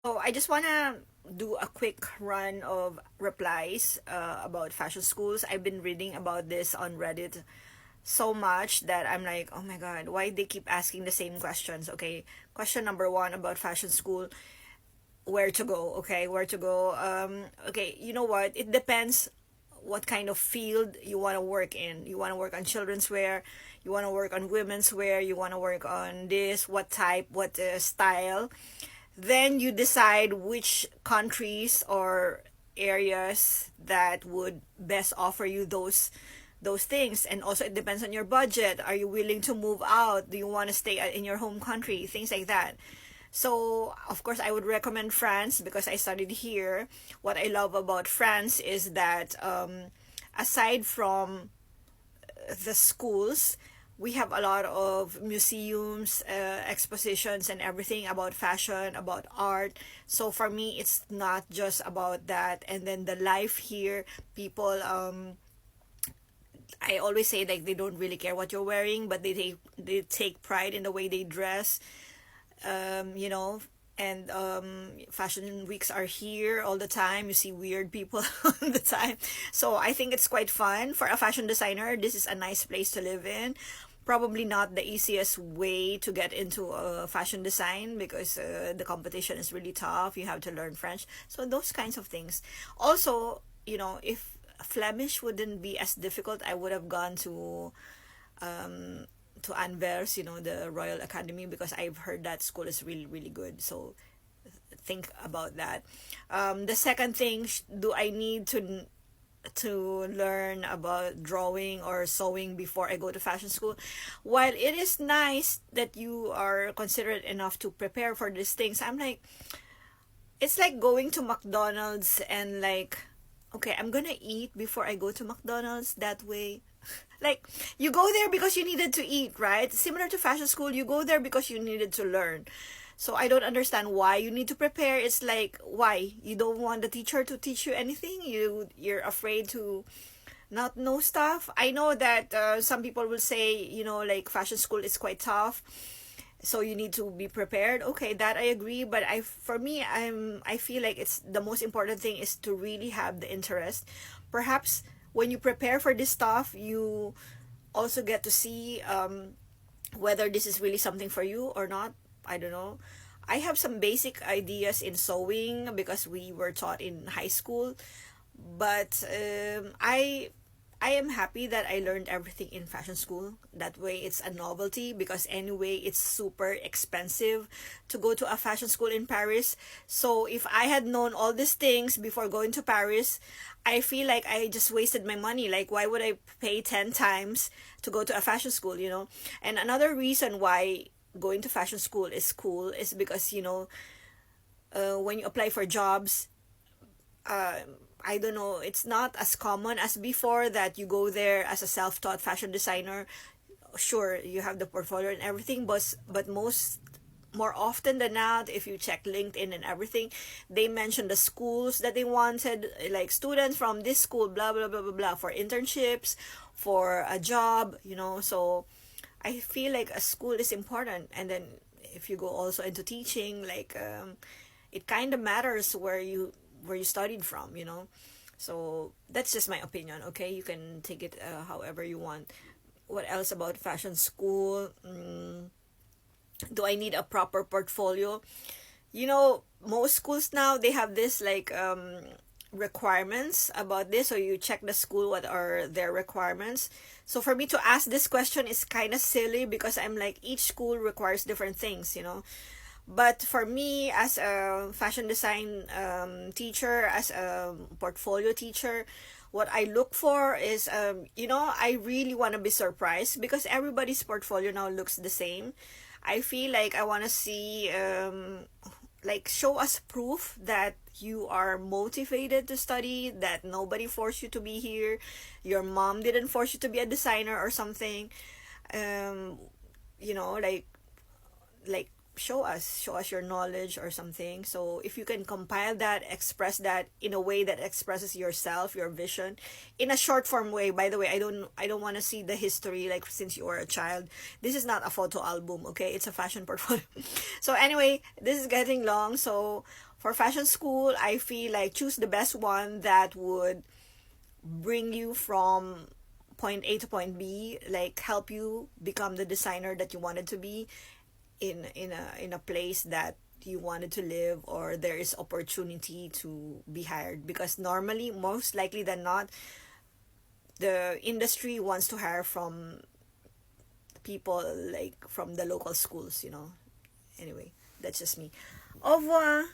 So I just want to do a quick run of replies about fashion schools. I've been reading about this on Reddit so much that I'm like, oh my god, why they keep asking the same questions? Okay, question number one about fashion school: where to go? Okay, where to go? Okay, you know what? It depends what kind of field you want to work in. You want to work on children's wear, you want to work on women's wear, you want to work on this, what type, what style. Then you decide which countries or areas that would best offer you those things. And also it depends on your budget. Are you willing to move out? Do you want to stay in your home country? Things like that. So of course I would recommend France because I studied here. What I love about France is that aside from the schools, we have a lot of museums, expositions, and everything about fashion, about art. So for me, it's not just about that. And then the life here, people, I always say like they don't really care what you're wearing, but they take pride in the way they dress. You know, and fashion weeks are here all the time. You see weird people all the time. So I think it's quite fun for a fashion designer. This is a nice place to live in. Probably not the easiest way to get into fashion design because the competition is really tough. You have to learn French. So those kinds of things. Also, you know, if Flemish wouldn't be as difficult, I would have gone um, to Anvers, you know, the Royal Academy, because I've heard that school is really, really good. So think about that. The second thing, do I need to learn about drawing or sewing before I go to fashion school? While it is nice that you are considerate enough to prepare for these things, I'm like, it's like going to McDonald's and like, okay, I'm gonna eat before I go to McDonald's that way. Like, you go there because you needed to eat, right? Similar to fashion school, you go there because you needed to learn. So I don't understand why you need to prepare. It's like, why? You don't want the teacher to teach you anything? You're afraid to not know stuff? I know that some people will say, you know, like fashion school is quite tough, so you need to be prepared. Okay, that I agree, but for me, I feel like it's the most important thing is to really have the interest. Perhaps when you prepare for this stuff, you also get to see whether this is really something for you or not. I don't know. I have some basic ideas in sewing because we were taught in high school, but I am happy that I learned everything in fashion school. That way it's a novelty because anyway it's super expensive to go to a fashion school in Paris. So if I had known all these things before going to Paris, I feel like I just wasted my money. Like, why would I pay 10 times to go to a fashion school, you know? And another reason why going to fashion school is cool is because, you know, when you apply for jobs, uh, I don't know, it's not as common as before that you go there as a self-taught fashion designer. Sure, you have the portfolio and everything, but more often than not, if you check LinkedIn and everything, they mention the schools that they wanted, like students from this school, blah blah blah blah blah, for internships, for a job, you know. So I feel like a school is important, and then if you go also into teaching, like it kind of matters where you studied from, you know. So that's just my opinion. Okay, you can take it however you want. What else about fashion school? Do I need a proper portfolio? You know, most schools now they have this like requirements about this, so you check the school what are their requirements. So for me to ask this question is kind of silly because I'm like, each school requires different things, you know. But for me, as a fashion design teacher, as a portfolio teacher, what I look for is, you know, I really want to be surprised because everybody's portfolio now looks the same. I feel like I want to see, like, show us proof that you are motivated to study, that nobody forced you to be here, your mom didn't force you to be a designer or something. Um, you know, like show us your knowledge or something. So if you can compile that, express that in a way that expresses yourself, your vision, in a short form way. By the way, I don't want to see the history like since you were a child. This is not a photo album, okay? It's a fashion portfolio. So anyway, this is getting long. So For fashion school, I feel like choose the best one that would bring you from point A to point B, like help you become the designer that you wanted to be in a place that you wanted to live, or there is opportunity to be hired, because normally, most likely than not, the industry wants to hire from people like from the local schools. Anyway, that's just me. Au revoir.